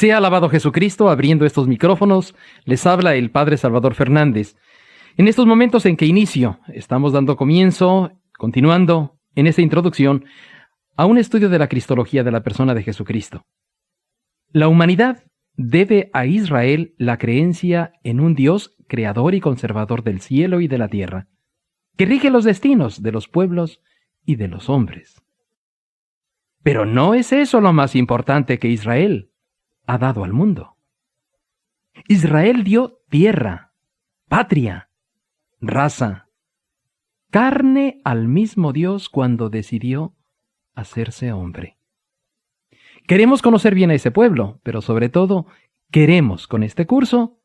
Sea alabado Jesucristo. Abriendo estos micrófonos, les habla el Padre Salvador Fernández. En estos momentos en que estamos dando comienzo, continuando en esta introducción, a un estudio de la cristología de la persona de Jesucristo. La humanidad debe a Israel la creencia en un Dios creador y conservador del cielo y de la tierra, que rige los destinos de los pueblos y de los hombres. Pero no es eso lo más importante que Israel ha dado al mundo. Israel dio tierra, patria, raza, carne al mismo Dios cuando decidió hacerse hombre. Queremos conocer bien a ese pueblo, pero sobre todo queremos con este curso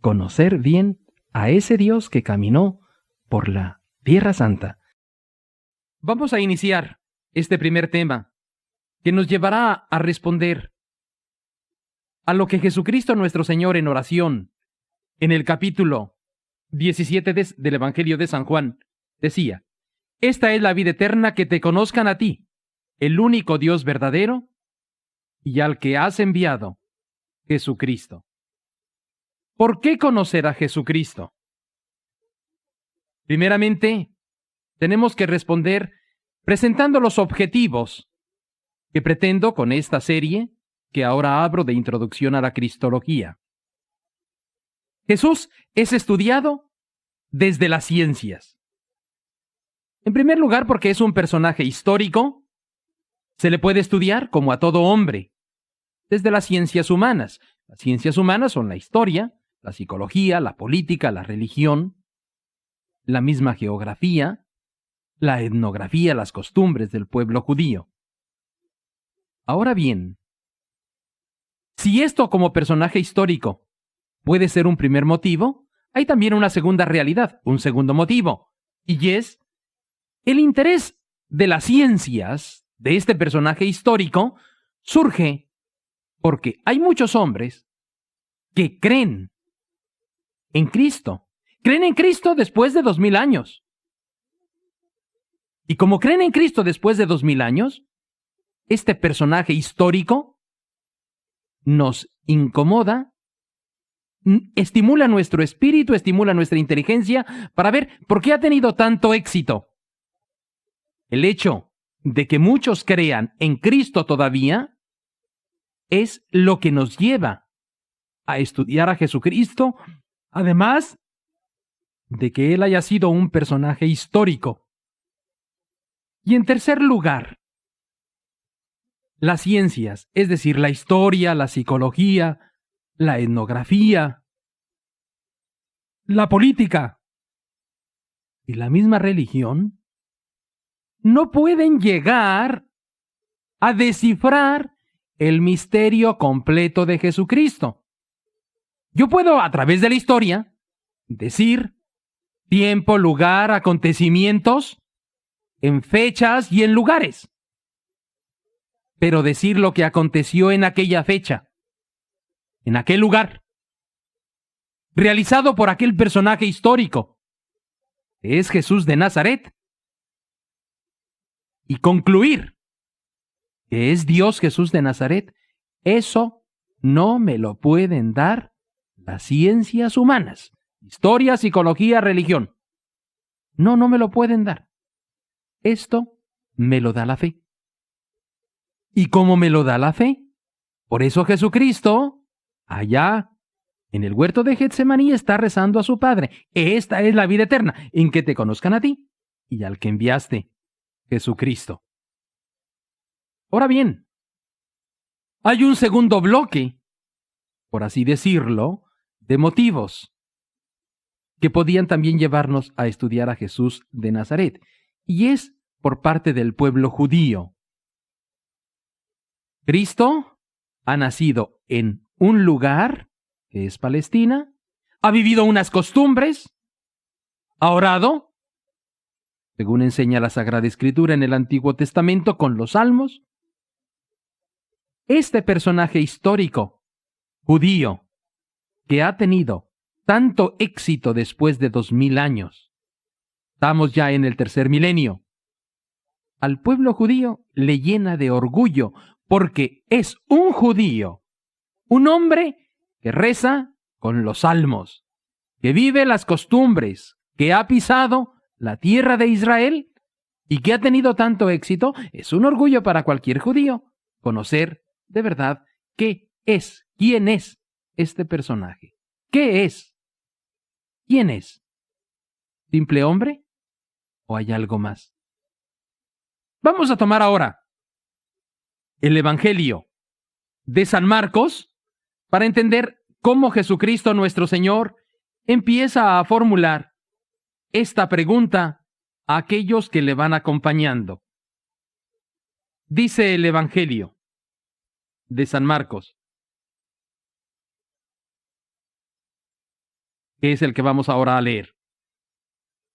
conocer bien a ese Dios que caminó por la Tierra Santa. Vamos a iniciar este primer tema que nos llevará a responder a lo que Jesucristo nuestro Señor en oración, en el capítulo 17 del Evangelio de San Juan, decía: esta es la vida eterna, que te conozcan a ti, el único Dios verdadero, y al que has enviado, Jesucristo. ¿Por qué conocer a Jesucristo? Primeramente, tenemos que responder presentando los objetivos que pretendo con esta serie que ahora abro de introducción a la cristología. Jesús es estudiado desde las ciencias. En primer lugar, porque es un personaje histórico, se le puede estudiar como a todo hombre, desde las ciencias humanas. Las ciencias humanas son la historia, la psicología, la política, la religión, la misma geografía, la etnografía, las costumbres del pueblo judío. Ahora bien, si esto como personaje histórico puede ser un primer motivo, hay también una segunda realidad, un segundo motivo, y es el interés de las ciencias de este personaje histórico surge porque hay muchos hombres que creen en Cristo después de 2000 años. Y como creen en Cristo después de 2000 años, este personaje histórico nos incomoda, estimula nuestro espíritu, estimula nuestra inteligencia para ver por qué ha tenido tanto éxito. El hecho de que muchos crean en Cristo todavía es lo que nos lleva a estudiar a Jesucristo, además de que Él haya sido un personaje histórico. Y en tercer lugar, las ciencias, es decir, la historia, la psicología, la etnografía, la política y la misma religión, no pueden llegar a descifrar el misterio completo de Jesucristo. Yo puedo, a través de la historia, decir tiempo, lugar, acontecimientos, en fechas y en lugares. Pero decir lo que aconteció en aquella fecha, en aquel lugar, realizado por aquel personaje histórico, es Jesús de Nazaret, y concluir que es Dios Jesús de Nazaret, eso no me lo pueden dar las ciencias humanas, historia, psicología, religión. No me lo pueden dar. Esto me lo da la fe. ¿Y cómo me lo da la fe? Por eso Jesucristo, allá en el huerto de Getsemaní, está rezando a su Padre: esta es la vida eterna, en que te conozcan a ti y al que enviaste, Jesucristo. Ahora bien, hay un segundo bloque, por así decirlo, de motivos que podían también llevarnos a estudiar a Jesús de Nazaret, y es por parte del pueblo judío. Cristo ha nacido en un lugar, que es Palestina, ha vivido unas costumbres, ha orado, según enseña la Sagrada Escritura en el Antiguo Testamento, con los salmos. Este personaje histórico judío que ha tenido tanto éxito después de 2000 años, estamos ya en el tercer milenio, al pueblo judío le llena de orgullo porque es un judío, Un hombre que reza con los salmos, que vive las costumbres, que ha pisado la tierra de Israel y que ha tenido tanto éxito. Es un orgullo para cualquier judío conocer de verdad quién es este personaje. ¿Qué es? ¿Quién es? ¿Simple hombre o hay algo más? Vamos a tomar ahora el Evangelio de San Marcos para entender cómo Jesucristo nuestro Señor empieza a formular esta pregunta a aquellos que le van acompañando. Dice el Evangelio de San Marcos, que es el que vamos ahora a leer.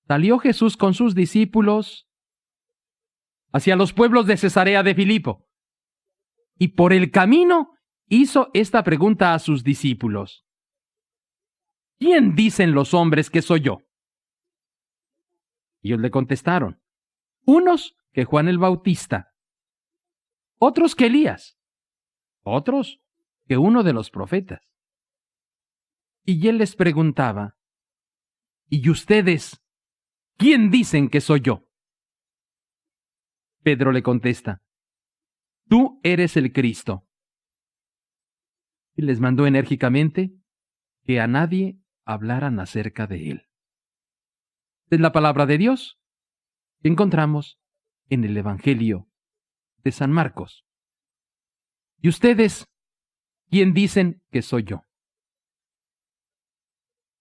Salió Jesús con sus discípulos hacia los pueblos de Cesarea de Filipo, y por el camino hizo esta pregunta a sus discípulos: ¿quién dicen los hombres que soy yo? Ellos le contestaron: unos que Juan el Bautista, otros que Elías, otros que uno de los profetas. Y él les preguntaba: ¿y ustedes quién dicen que soy yo? Pedro le contesta: tú eres el Cristo. Y les mandó enérgicamente que a nadie hablaran acerca de él. Es la palabra de Dios que encontramos en el Evangelio de San Marcos. ¿Y ustedes quién dicen que soy yo?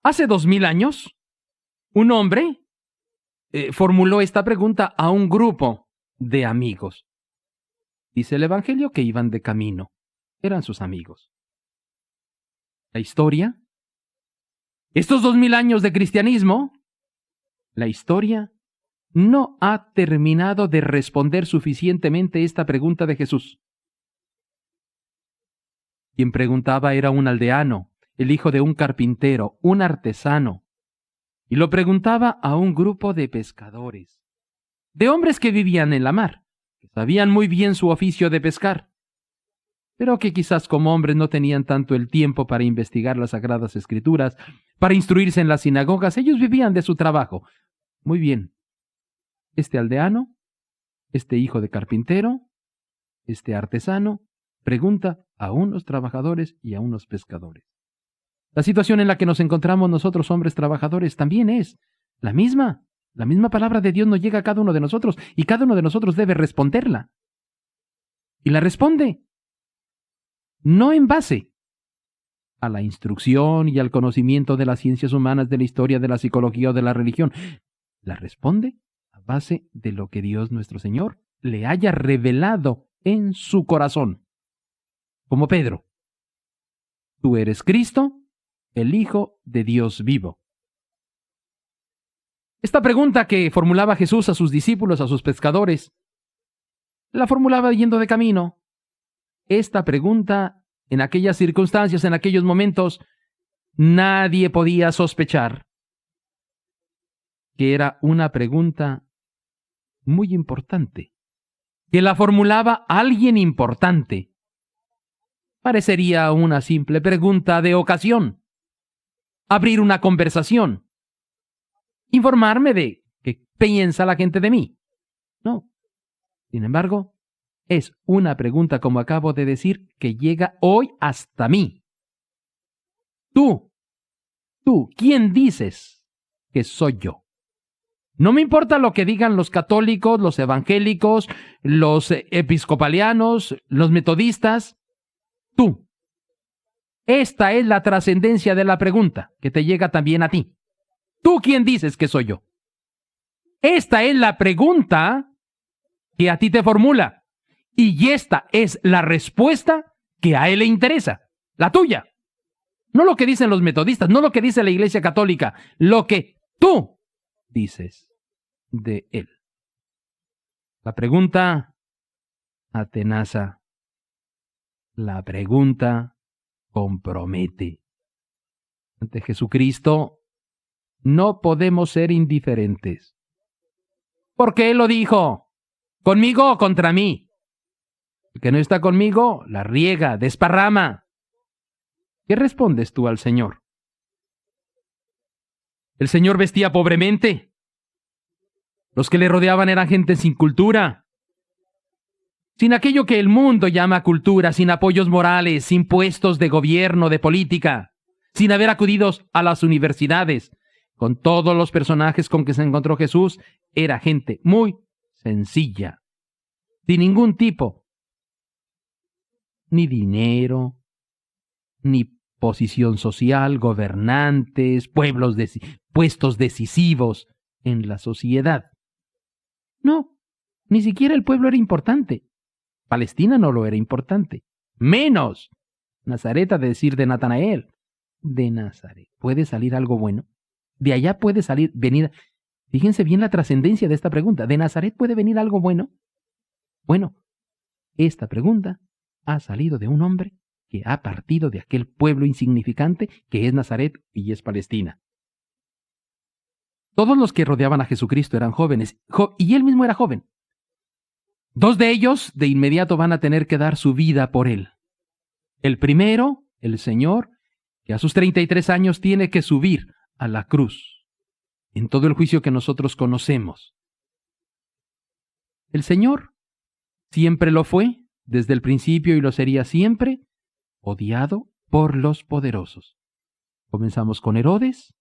Hace 2000 años, un hombre formuló esta pregunta a un grupo de amigos. Dice el Evangelio que iban de camino. Eran sus amigos. La historia, estos 2000 años de cristianismo, la historia no ha terminado de responder suficientemente esta pregunta de Jesús. Quien preguntaba era un aldeano, el hijo de un carpintero, un artesano, y lo preguntaba a un grupo de pescadores, de hombres que vivían en la mar, que sabían muy bien su oficio de pescar, pero que quizás como hombres no tenían tanto el tiempo para investigar las Sagradas Escrituras, para instruirse en las sinagogas. Ellos vivían de su trabajo. Muy bien. Este aldeano, este hijo de carpintero, este artesano, pregunta a unos trabajadores y a unos pescadores. La situación en la que nos encontramos nosotros, hombres trabajadores, también es la misma. La misma palabra de Dios nos llega a cada uno de nosotros y cada uno de nosotros debe responderla. Y la responde no en base a la instrucción y al conocimiento de las ciencias humanas, de la historia, de la psicología o de la religión. La responde a base de lo que Dios nuestro Señor le haya revelado en su corazón. Como Pedro: tú eres Cristo, el Hijo de Dios vivo. Esta pregunta que formulaba Jesús a sus discípulos, a sus pescadores, la formulaba yendo de camino. Esta pregunta, en aquellas circunstancias, en aquellos momentos, nadie podía sospechar que era una pregunta muy importante, que la formulaba alguien importante. Parecería una simple pregunta de ocasión, abrir una conversación, informarme de qué piensa la gente de mí. No. Sin embargo, es una pregunta, como acabo de decir, que llega hoy hasta mí. Tú, ¿quién dices que soy yo? No me importa lo que digan los católicos, los evangélicos, los episcopalianos, los metodistas. Tú. Esta es la trascendencia de la pregunta que te llega también a ti. ¿Tú quién dices que soy yo? Esta es la pregunta que a ti te formula. Y esta es la respuesta que a él le interesa, la tuya. No lo que dicen los metodistas, no lo que dice la Iglesia Católica, lo que tú dices de él. La pregunta atenaza, la pregunta compromete. Ante Jesucristo no podemos ser indiferentes. Porque él lo dijo: ¿conmigo o contra mí? El que no está conmigo, la riega, desparrama. ¿Qué respondes tú al Señor? El Señor vestía pobremente. Los que le rodeaban eran gente sin cultura, sin aquello que el mundo llama cultura, sin apoyos morales, sin puestos de gobierno, de política, sin haber acudido a las universidades. Con todos los personajes con que se encontró Jesús, era gente muy sencilla, sin ningún tipo, ni dinero, ni posición social, gobernantes, puestos decisivos en la sociedad. No, ni siquiera el pueblo era importante. Palestina no lo era importante. Menos Nazaret, a decir de Natanael. De Nazaret, ¿puede salir algo bueno? De allá puede venir. Fíjense bien la trascendencia de esta pregunta. ¿De Nazaret puede venir algo bueno? Bueno, esta pregunta ha salido de un hombre que ha partido de aquel pueblo insignificante que es Nazaret y es Palestina. Todos los que rodeaban a Jesucristo eran jóvenes, y él mismo era joven. Dos de ellos de inmediato van a tener que dar su vida por él. El primero, el Señor, que a sus 33 años tiene que subir a la cruz, en todo el juicio que nosotros conocemos. El Señor siempre lo fue, desde el principio, y lo sería siempre, odiado por los poderosos. Comenzamos con Herodes,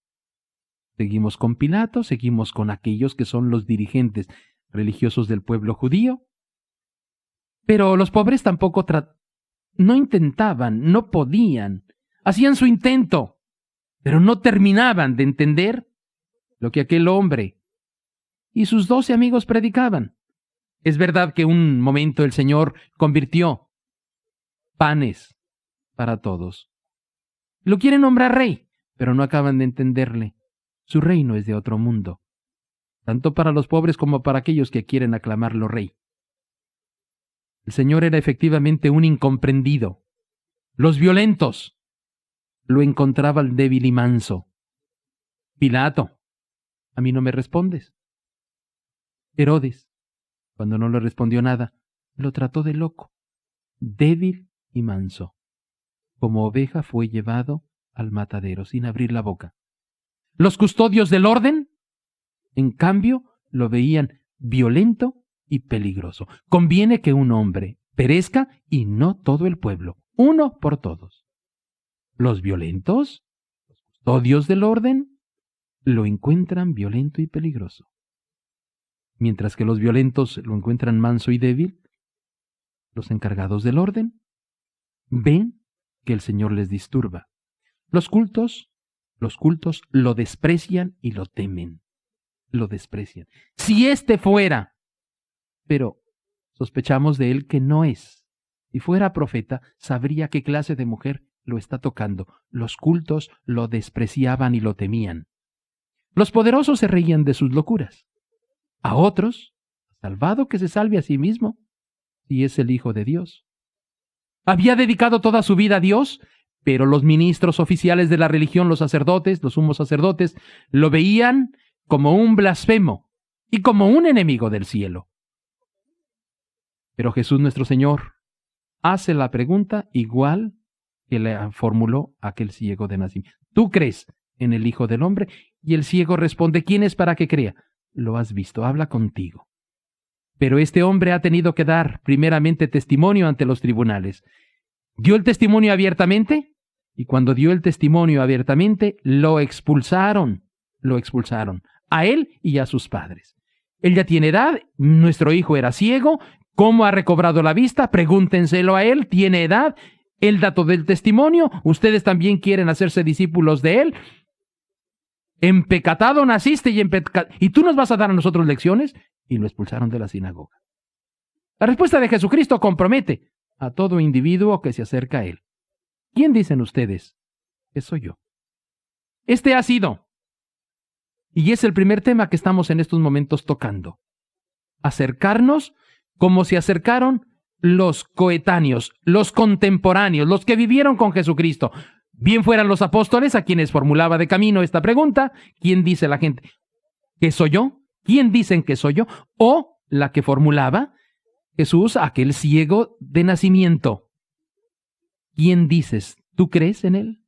seguimos con Pilato, seguimos con aquellos que son los dirigentes religiosos del pueblo judío. Pero los pobres tampoco no intentaban, no podían, hacían su intento, pero no terminaban de entender lo que aquel hombre y sus 12 amigos predicaban. Es verdad que un momento el Señor convirtió panes para todos. Lo quieren nombrar rey, pero no acaban de entenderle. Su reino es de otro mundo, tanto para los pobres como para aquellos que quieren aclamarlo rey. El Señor era efectivamente un incomprendido. Los violentos lo encontraban débil y manso. Pilato, a mí no me respondes. Herodes, cuando no le respondió nada, lo trató de loco, débil y manso. Como oveja fue llevado al matadero sin abrir la boca. Los custodios del orden, en cambio, lo veían violento y peligroso. Conviene que un hombre perezca y no todo el pueblo, uno por todos. Los violentos, los custodios del orden, lo encuentran violento y peligroso. Mientras que los violentos lo encuentran manso y débil, los encargados del orden ven que el Señor les disturba. Los cultos lo desprecian y lo temen. Lo desprecian. Si éste fuera, pero sospechamos de él que no es. Si fuera profeta, sabría qué clase de mujer lo está tocando. Los cultos lo despreciaban y lo temían. Los poderosos se reían de sus locuras. A otros, salvado que se salve a sí mismo, si es el Hijo de Dios. Había dedicado toda su vida a Dios, pero los ministros oficiales de la religión, los sacerdotes, los sumos sacerdotes, lo veían como un blasfemo y como un enemigo del cielo. Pero Jesús nuestro Señor hace la pregunta igual que le formuló aquel ciego de nacimiento. ¿Tú crees en el Hijo del Hombre? Y el ciego responde, ¿quién es para que crea? Lo has visto, habla contigo. Pero este hombre ha tenido que dar primeramente testimonio ante los tribunales. Dio el testimonio abiertamente, y cuando dio el testimonio abiertamente, lo expulsaron, a él y a sus padres. Él ya tiene edad, nuestro hijo era ciego. ¿Cómo ha recobrado la vista? Pregúntenselo a él, tiene edad, él da todo el testimonio, ustedes también quieren hacerse discípulos de él. Empecatado naciste y tú nos vas a dar a nosotros lecciones, y lo expulsaron de la sinagoga. La respuesta de Jesucristo compromete a todo individuo que se acerca a él. ¿Quién dicen ustedes que soy yo? Este ha sido, y es el primer tema que estamos en estos momentos tocando. Acercarnos como se acercaron los coetáneos, los contemporáneos, los que vivieron con Jesucristo. Bien fueran los apóstoles a quienes formulaba de camino esta pregunta, ¿quién dice la gente que soy yo? ¿Quién dicen que soy yo? O la que formulaba Jesús a aquel ciego de nacimiento. ¿Quién dices ¿Tú crees en Él?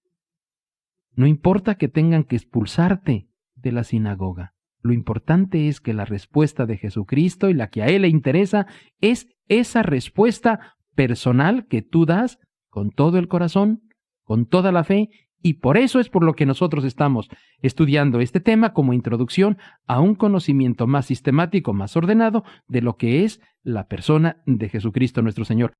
No importa que tengan que expulsarte de la sinagoga. Lo importante es que la respuesta de Jesucristo y la que a Él le interesa es esa respuesta personal que tú das con todo el corazón, con toda la fe, y por eso es por lo que nosotros estamos estudiando este tema como introducción a un conocimiento más sistemático, más ordenado de lo que es la persona de Jesucristo nuestro Señor.